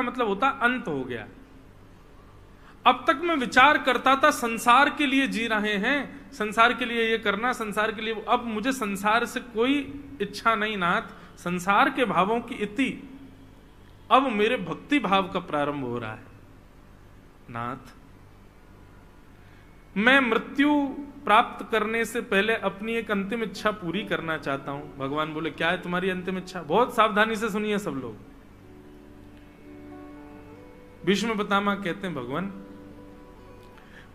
का मतलब होता अंत हो गया। अब तक मैं विचार करता था संसार के लिए जी रहे हैं, संसार के लिए ये करना, संसार के लिए, अब मुझे संसार से कोई इच्छा नहीं नाथ, संसार के भावों की इति, अब मेरे भक्ति भाव का प्रारंभ हो रहा है नाथ। मैं मृत्यु प्राप्त करने से पहले अपनी एक अंतिम इच्छा पूरी करना चाहता हूं। भगवान बोले क्या है तुम्हारी अंतिम इच्छा? बहुत सावधानी से सुनिए सब लोग। भीष्म पितामह कहते हैं भगवान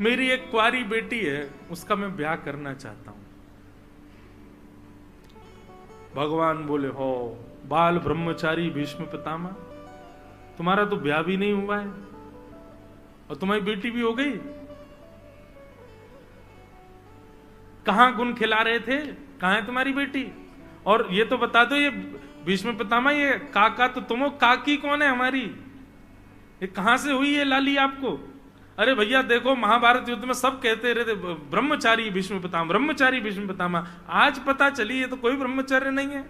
मेरी एक कुंवारी बेटी है, उसका मैं ब्याह करना चाहता हूं। भगवान बोले हो बाल ब्रह्मचारी भीष्म पितामह, तुम्हारा तो ब्याह भी नहीं हुआ है और तुम्हारी बेटी भी हो गई। कहां गुण खिला रहे थे, कहां है तुम्हारी बेटी? और ये तो बता दो, ये भीष्म पितामह ये काका तो तुम हो, काकी कौन है हमारी? ये कहां से हुई है लाली आपको? अरे भैया देखो महाभारत युद्ध में सब कहते रहते ब्रह्मचारी भीष्म पितामह, ब्रह्मचारी भीष्म पितामह, आज पता चली ये तो कोई ब्रह्मचर्य नहीं है।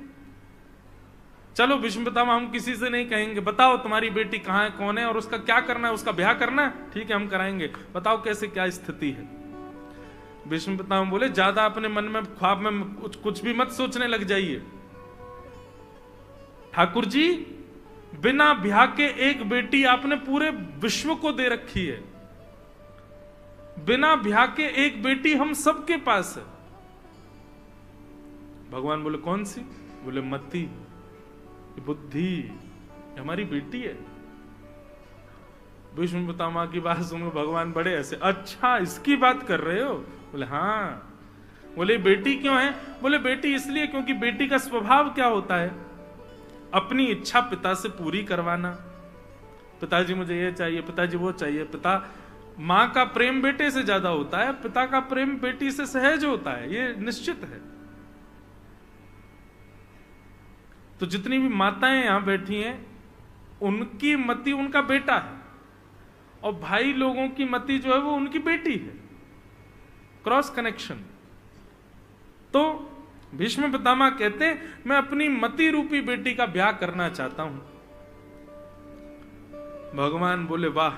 चलो भीष्म पितामह हम किसी से नहीं कहेंगे, बताओ तुम्हारी बेटी कहां है, कौन है और उसका क्या करना है, उसका ब्याह करना है, ठीक है हम कराएंगे, बताओ कैसे क्या स्थिति है। भीष्म पितामह बोले ज्यादा अपने मन में ख्वाब में कुछ भी मत सोचने लग जाइए। ठाकुर जी बिना ब्याह के एक बेटी आपने पूरे विश्व को दे रखी है, बिना ब्याह के एक बेटी हम सबके पास है। भगवान बोले कौन सी? बोले मति, बुद्धि, हमारी बेटी है। भीष्म पितामह की बात सुनो, भगवान बड़े ऐसे, अच्छा इसकी बात कर रहे हो? बोले हाँ। बोले बेटी क्यों है? बोले बेटी इसलिए क्योंकि बेटी का स्वभाव क्या होता है, अपनी इच्छा पिता से पूरी करवाना। पिताजी मुझे ये चाहिए, पिताजी वो चाहिए। पिता मां का प्रेम बेटे से ज्यादा होता है, पिता का प्रेम बेटी से सहज होता है, ये निश्चित है। तो जितनी भी माताएं यहां बैठी हैं उनकी मति उनका बेटा है और भाई लोगों की मति जो है वो उनकी बेटी है, क्रॉस कनेक्शन। तो भीष्म पितामह कहते हैं मैं अपनी मति रूपी बेटी का ब्याह करना चाहता हूं। भगवान बोले वाह,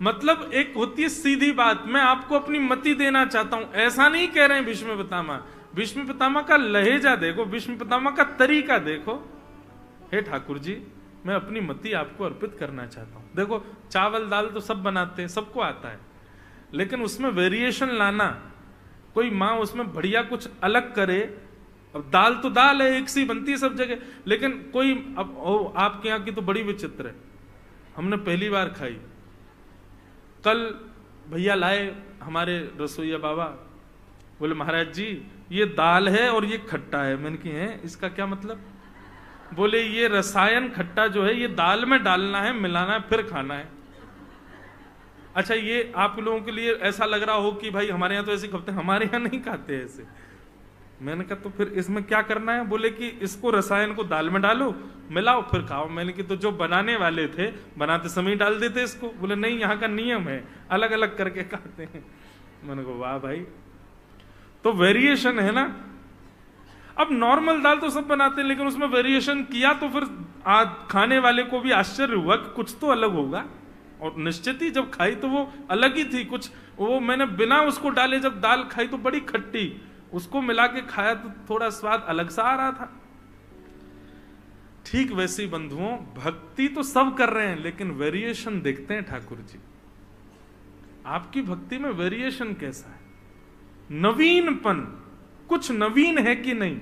मतलब एक होती है सीधी बात, मैं आपको अपनी मति देना चाहता हूं, ऐसा नहीं कह रहे हैं भीष्म पितामह। भीष्म पितामह का लहजा देखो, भीष्म पितामह का तरीका देखो। हे ठाकुर जी मैं अपनी मति आपको अर्पित करना चाहता हूं। देखो चावल दाल तो सब बनाते हैं, सबको आता है, लेकिन उसमें वेरिएशन लाना, कोई माँ उसमें बढ़िया कुछ अलग करे। अब दाल तो दाल है, एक सी बनती है सब जगह, लेकिन कोई अब आपके यहाँ की तो बड़ी विचित्र है, हमने पहली बार खाई। कल भैया लाए हमारे रसोईया बाबा, बोले महाराज जी ये दाल है और ये खट्टा है। मैंने कहा है इसका क्या मतलब? बोले ये रसायन खट्टा जो है ये दाल में डालना है, मिलाना है, फिर खाना है। अच्छा ये आप लोगों के लिए ऐसा लग रहा हो कि भाई हमारे यहाँ तो ऐसे खाते हैं, हमारे यहाँ नहीं खाते ऐसे। मैंने कहा तो फिर इसमें क्या करना है? बोले कि इसको रसायन को दाल में डालो, मिलाओ, फिर खाओ। मैंने कि तो जो बनाने वाले थे बनाते समय डाल देते इसको। बोले नहीं यहाँ का नियम है, अलग अलग करके खाते हैं। मैंने कहा वाह भाई, तो वेरिएशन है ना। अब नॉर्मल दाल तो सब बनाते हैं, लेकिन उसमें वेरिएशन किया तो फिर खाने वाले को भी आश्चर्य हुआ कि कुछ तो अलग होगा, और निश्चित ही जब खाई तो वो अलग ही थी कुछ। वो मैंने बिना उसको डाले जब दाल खाई तो बड़ी खट्टी, उसको मिला के खाया तो थोड़ा स्वाद अलग सा आ रहा था। ठीक वैसे ही बंधुओं, भक्ति तो सब कर रहे हैं, लेकिन वेरिएशन देखते हैं ठाकुर जी, आपकी भक्ति में वेरिएशन कैसा है, नवीनपन, कुछ नवीन है कि नहीं।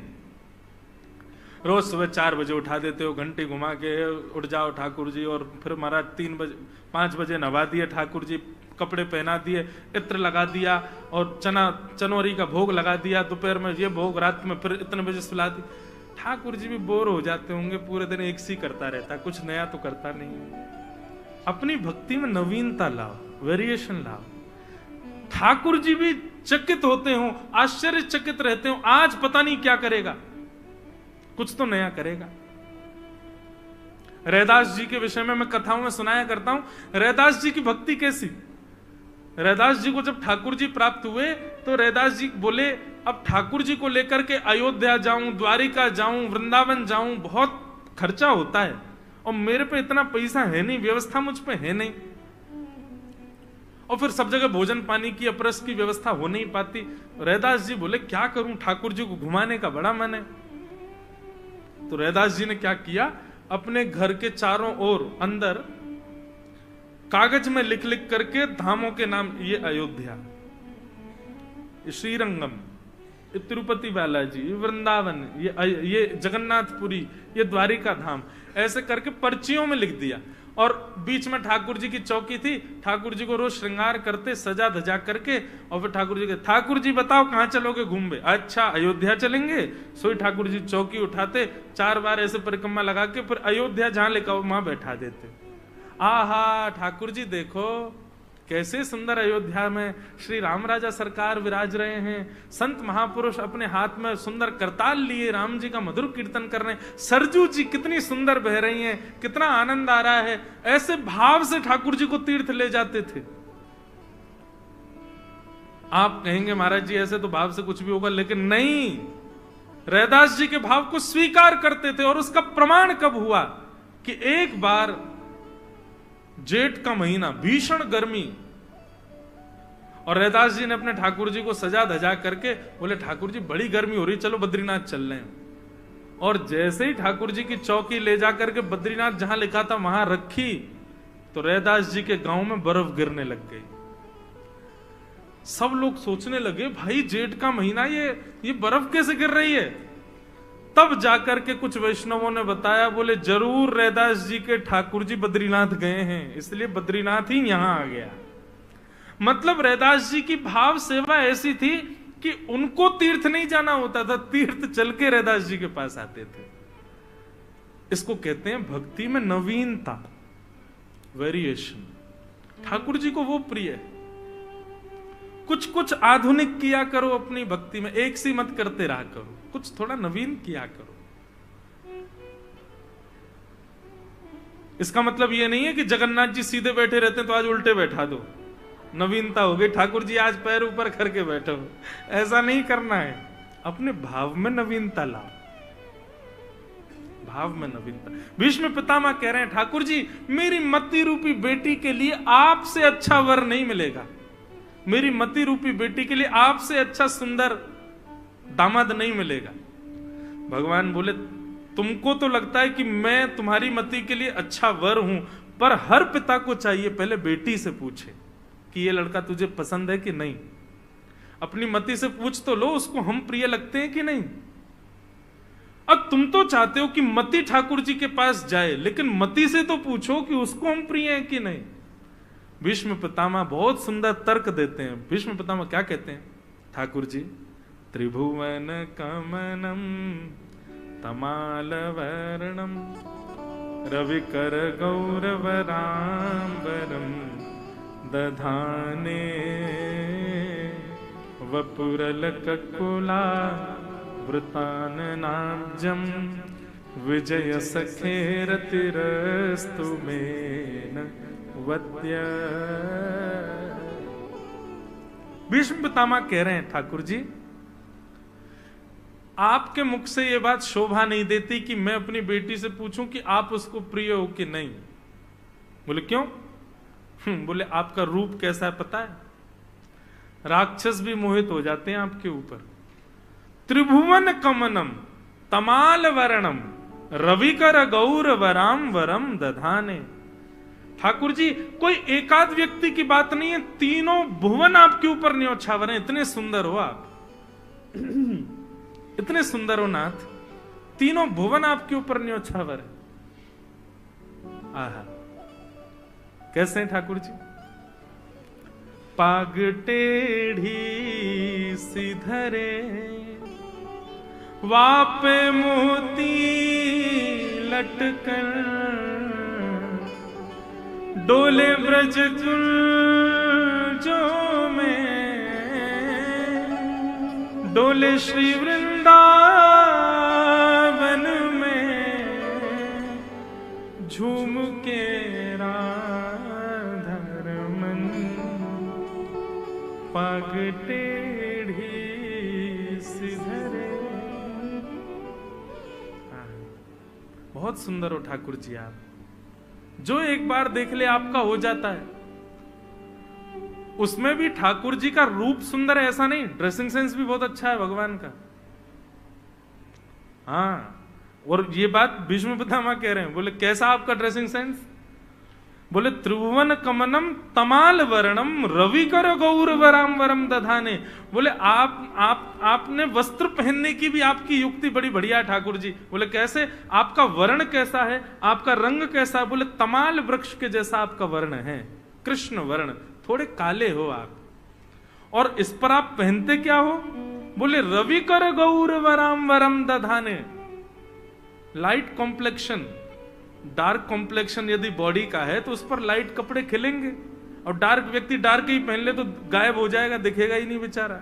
रोज सुबह 4 बजे उठा देते हो, घंटे घुमा के उठ जाओ ठाकुर जी, और फिर महाराज 5 बजे नवा दिए ठाकुर जी, कपड़े पहना दिए, इत्र लगा दिया और चनौरी का भोग लगा दिया, दोपहर में ये भोग, रात में फिर इतने बजे सुला दी। ठाकुर जी भी बोर हो जाते होंगे, पूरे दिन एक सी करता रहता, कुछ नया तो करता नहीं। अपनी भक्ति में नवीनता लाओ, वेरिएशन लाओ। ठाकुर जी भी चकित होते हो, आश्चर्यचकित रहते हो, आज पता नहीं क्या करेगा, कुछ तो नया करेगा। रैदास जी के विषय में मैं कथाओं में सुनाया करता हूं। रैदास जी की भक्ति कैसी, रैदास जी को जब ठाकुर जी प्राप्त हुए तो रैदास जी बोले अब ठाकुर जी को लेकर के अयोध्या जाऊं, द्वारिका जाऊं, वृंदावन जाऊं, बहुत खर्चा होता है और मेरे पे इतना पैसा है नहीं, व्यवस्था मुझ पे है नहीं, और फिर सब जगह भोजन पानी की अपरस की व्यवस्था हो नहीं पाती। रैदास जी बोले क्या करूं, ठाकुर जी को घुमाने का बड़ा मन है। तो रैदास जी ने क्या किया, अपने घर के चारों ओर अंदर कागज में लिख लिख करके धामों के नाम, ये अयोध्या, श्रीरंगम, तिरुपति बालाजी, वृंदावन, ये जगन्नाथपुरी, ये द्वारिका धाम, ऐसे करके पर्चियों में लिख दिया। और बीच में ठाकुर जी की चौकी थी, ठाकुर जी को रोज श्रृंगार करते सजा धजा करके, और फिर ठाकुर जी के, ठाकुर जी बताओ कहां चलोगे घूमने, अच्छा अयोध्या चलेंगे। सोई ठाकुर जी चौकी उठाते, 4 बार ऐसे परिक्रमा लगा के फिर अयोध्या जहां लेकर वहां बैठा देते। आहा ठाकुर जी देखो कैसे सुंदर अयोध्या में श्री राम राजा सरकार विराज रहे हैं, संत महापुरुष अपने हाथ में सुंदर करताल लिए राम जी का मधुर कीर्तन कर रहे हैं, सरजू जी कितनी सुंदर बह रही हैं, कितना आनंद आ रहा है। ऐसे भाव से ठाकुर जी को तीर्थ ले जाते थे। आप कहेंगे महाराज जी ऐसे तो भाव से कुछ भी होगा, लेकिन नहीं, रैदास जी के भाव को स्वीकार करते थे। और उसका प्रमाण कब हुआ कि एक बार जेठ का महीना, भीषण गर्मी, और रैदास जी ने अपने ठाकुर जी को सजा धजा करके बोले ठाकुर जी बड़ी गर्मी हो रही, चलो बद्रीनाथ चल रहे हैं। और जैसे ही ठाकुर जी की चौकी ले जाकर के बद्रीनाथ जहां लिखा था वहां रखी, तो रैदास जी के गांव में बर्फ गिरने लग गई। सब लोग सोचने लगे भाई जेठ का महीना, ये बर्फ कैसे गिर रही है। तब जाकर के कुछ वैष्णवों ने बताया, बोले जरूर रैदास जी के ठाकुर जी बद्रीनाथ गए हैं, इसलिए बद्रीनाथ ही यहां आ गया। मतलब रैदास जी की भाव सेवा ऐसी थी कि उनको तीर्थ नहीं जाना होता था, तीर्थ चल के रैदास जी के पास आते थे। इसको कहते हैं भक्ति में नवीनता, वेरिएशन। ठाकुर जी को वो प्रिय है। कुछ कुछ आधुनिक किया करो अपनी भक्ति में, एक सी मत करते रहा करो, कुछ थोड़ा नवीन किया करो। इसका मतलब यह नहीं है कि जगन्नाथ जी सीधे बैठे रहते हैं तो आज उल्टे बैठा दो, नवीनता हो गई, ठाकुर जी आज पैर ऊपर करके बैठो, ऐसा नहीं करना है। अपने भाव में नवीनता लाओ, भाव में नवीनता। भीष्म पितामह कह रहे हैं ठाकुर जी मेरी मति रूपी बेटी के लिए आपसे अच्छा वर नहीं मिलेगा, मेरी मति रूपी बेटी के लिए आपसे अच्छा सुंदर दामाद नहीं मिलेगा। भगवान बोले तुमको तो लगता है कि मैं तुम्हारी मति के लिए अच्छा वर हूं, पर हर पिता को चाहिए पहले बेटी से पूछे कि ये लड़का तुझे पसंद है कि नहीं। अपनी मति से पूछ तो लो उसको हम प्रिय लगते हैं कि नहीं। अब तुम तो चाहते हो कि मति ठाकुर जी के पास जाए, लेकिन मति से तो पूछो कि उसको हम प्रिय हैं कि नहीं। भीष्म पितामह बहुत सुंदर तर्क देते हैं। भीष्म पितामह क्या कहते हैं, ठाकुर जी त्रिभुवन कमनम तमालवर्णम रविकर गौरवराम्बरम दधाने वपुरलककुला वृताननाब्जम विजय सखेरतिरस्तु मेन वद्य। भीष्म पितामह कह रहे हैं ठाकुर जी आपके मुख से यह बात शोभा नहीं देती कि मैं अपनी बेटी से पूछूं कि आप उसको प्रिय हो कि नहीं। बोले क्यों? बोले आपका रूप कैसा है पता है, राक्षस भी मोहित हो जाते हैं आपके ऊपर। त्रिभुवन कमनम तमाल वर्णम रविकर गौर वराम वरम दधाने। ठाकुर जी कोई एकाध व्यक्ति की बात नहीं है, तीनों भुवन आपके ऊपर न्योछावर हैं, इतने सुंदर हो आप, इतने सुंदर हो नाथ, तीनों भुवन आपके ऊपर न्योछावर है। आहा कैसे हैं ठाकुर जी? पाग टेढ़ी सिधरे वापे मोती लटकर डोले ब्रज कुंजों में डोले श्री वृंदावन में झूम के राधारमन पाग टेढ़ी सिधरे। बहुत सुंदर हो ठाकुर जी आप। जो एक बार देख ले आपका हो जाता है। उसमें भी ठाकुर जी का रूप सुंदर है ऐसा नहीं, ड्रेसिंग सेंस भी बहुत अच्छा है भगवान का। हाँ, और ये बात भीष्म पितामह कह रहे हैं, बोले कैसा आपका ड्रेसिंग सेंस? बोले त्रिभुवन कमनम तमाल वर्णम रवि कर गौर वराम वरम दधाने। बोले आपने वस्त्र पहनने की भी आपकी युक्ति बड़ी बढ़िया है ठाकुर जी। बोले कैसे? आपका वर्ण कैसा है, आपका रंग कैसा है? बोले तमाल वृक्ष के जैसा आपका वर्ण है, कृष्ण वर्ण, थोड़े काले हो आप। और इस पर आप पहनते क्या हो? बोले रवि कर गौर वराम वरम दधाने। लाइट कॉम्प्लेक्शन, डार्क कॉम्प्लेक्शन यदि बॉडी का है तो उस पर लाइट कपड़े खिलेंगे, और डार्क व्यक्ति डार्क ही पहन ले तो गायब हो जाएगा, दिखेगा ही नहीं बेचारा।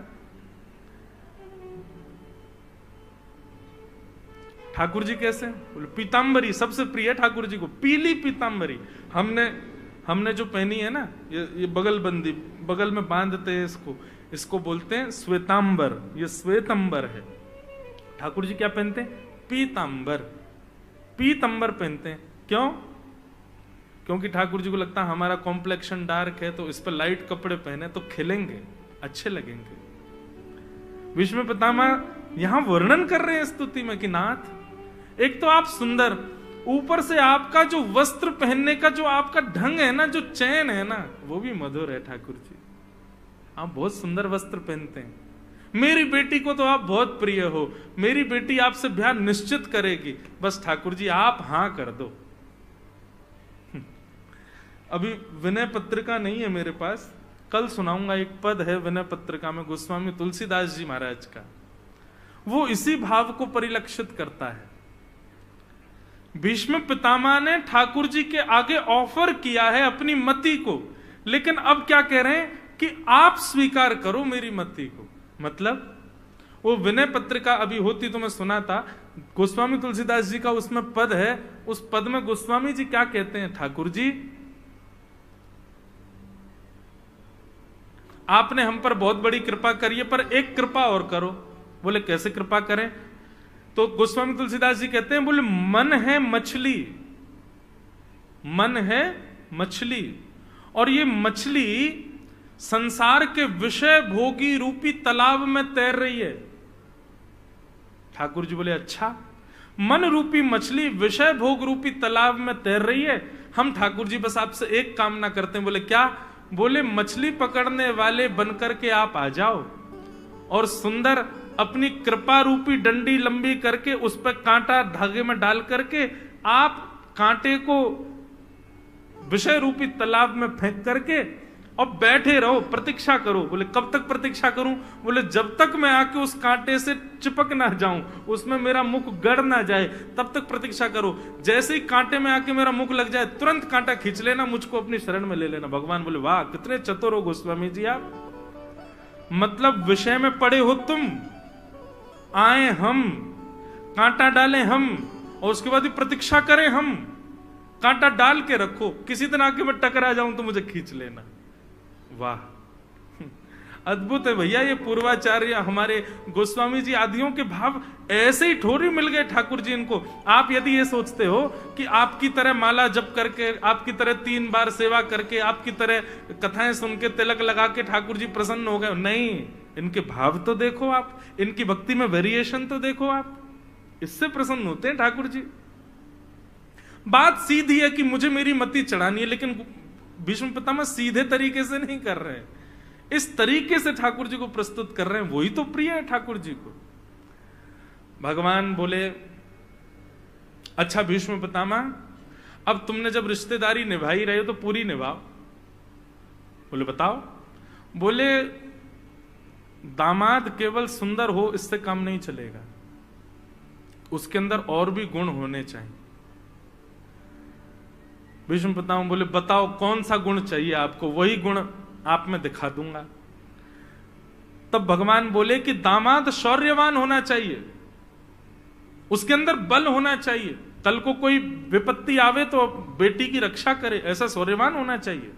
ठाकुर जी कैसे? बोले पीतांबरी सबसे प्रिय है ठाकुर जी को, पीली पीतांबरी। हमने जो पहनी है ना, ये बगलबंदी, बगल में बांधते हैं इसको बोलते हैं श्वेतांबर। ये श्वेतंबर है। ठाकुर जी क्या पहनते हैं? पीतांबर, पीतांबर पहनते हैं। क्यों? क्योंकि ठाकुर जी को लगता है हमारा कॉम्प्लेक्शन डार्क है, तो इस पर लाइट कपड़े पहने तो खिलेंगे, अच्छे लगेंगे। भीष्म पितामह यहां वर्णन कर रहे हैं स्तुति में कि नाथ, एक तो आप सुंदर, ऊपर से आपका जो वस्त्र पहनने का जो आपका ढंग है ना, जो चैन है ना, वो भी मधुर है ठाकुर जी। आप बहुत सुंदर वस्त्र पहनते हैं। मेरी बेटी को तो आप बहुत प्रिय हो, मेरी बेटी आपसे ब्याह निश्चित करेगी, बस ठाकुर जी आप हां कर दो। अभी विनय पत्रिका नहीं है मेरे पास, कल सुनाऊंगा। एक पद है विनय पत्रिका में गोस्वामी तुलसीदास जी महाराज का, वो इसी भाव को परिलक्षित करता है। भीष्म पितामह ने ठाकुर जी के आगे ऑफर किया है अपनी मति को, लेकिन अब क्या कह रहे हैं कि आप स्वीकार करो मेरी मति को। मतलब वो विनय पत्रिका अभी होती तो मैं सुना था, गोस्वामी तुलसीदास जी का उसमें पद है। उस पद में गोस्वामी जी क्या कहते हैं? ठाकुर जी आपने हम पर बहुत बड़ी कृपा करी है, पर एक कृपा और करो। बोले कैसे कृपा करें? तो गोस्वामी तुलसीदास जी कहते हैं, बोले मन है मछली, मन है मछली, और ये मछली संसार के विषय भोगी रूपी तालाब में तैर रही है। ठाकुर जी बोले अच्छा, मन रूपी मछली विषय भोग रूपी तालाब में तैर रही है, हम ठाकुर जी बस आपसे एक कामना करते हैं। बोले क्या? बोले मछली पकड़ने वाले बनकर के आप आ जाओ, और सुंदर अपनी कृपा रूपी डंडी लंबी करके उस पर कांटा धागे में डाल करके आप कांटे को विषय रूपी तालाब में फेंक करके और बैठे रहो, प्रतीक्षा करो। बोले कब तक प्रतीक्षा करूं? बोले जब तक मैं आके उस कांटे से चिपक ना जाऊं, उसमें मेरा मुख गड़ ना जाए, तब तक प्रतीक्षा करो। जैसे ही कांटे में आके मेरा मुख लग जाए, तुरंत कांटा खींच लेना, मुझको अपनी शरण में ले लेना। भगवान बोले वाह कितने चतुर हो गोस्वामी जी आप। मतलब विषय में पड़े हो तुम, आए हम, कांटा डालें हम, और उसके बाद ही प्रतीक्षा करें हम। कांटा डाल के रखो, किसी दिन आके मैं टकरा जाऊं तो मुझे खींच लेना। वाह अद्भुत है भैया, ये पूर्वाचार्य हमारे गोस्वामी जी आदियों के भाव ऐसे ही ठोरी मिल गए ठाकुर जी इनको। आप यदि ये सोचते हो कि आपकी तरह माला जप करके, आपकी तरह 3 बार सेवा करके, आपकी तरह कथाएं सुन के, तिलक लगा के ठाकुर जी प्रसन्न हो गए, नहीं, इनके भाव तो देखो आप, इनकी भक्ति में वेरिएशन तो देखो आप, इससे प्रसन्न होते हैं ठाकुर जी। बात सीधी है कि मुझे मेरी मति चढ़ानी है, लेकिन भीष्म पितामह सीधे तरीके से नहीं कर रहे हैं, इस तरीके से ठाकुर जी को प्रस्तुत कर रहे हैं, वही तो प्रिय है ठाकुर जी को। भगवान बोले अच्छा भीष्म पितामह, अब तुमने जब रिश्तेदारी निभाई रहे हो तो पूरी निभाओ। बोले बताओ। बोले दामाद केवल सुंदर हो इससे काम नहीं चलेगा, उसके अंदर और भी गुण होने चाहिए। भीष्म पितामह बोले बताओ कौन सा गुण चाहिए आपको, वही गुण आप में दिखा दूंगा। तब भगवान बोले कि दामाद शौर्यवान होना चाहिए, उसके अंदर बल होना चाहिए, कल को कोई विपत्ति आवे तो बेटी की रक्षा करे, ऐसा शौर्यवान होना चाहिए।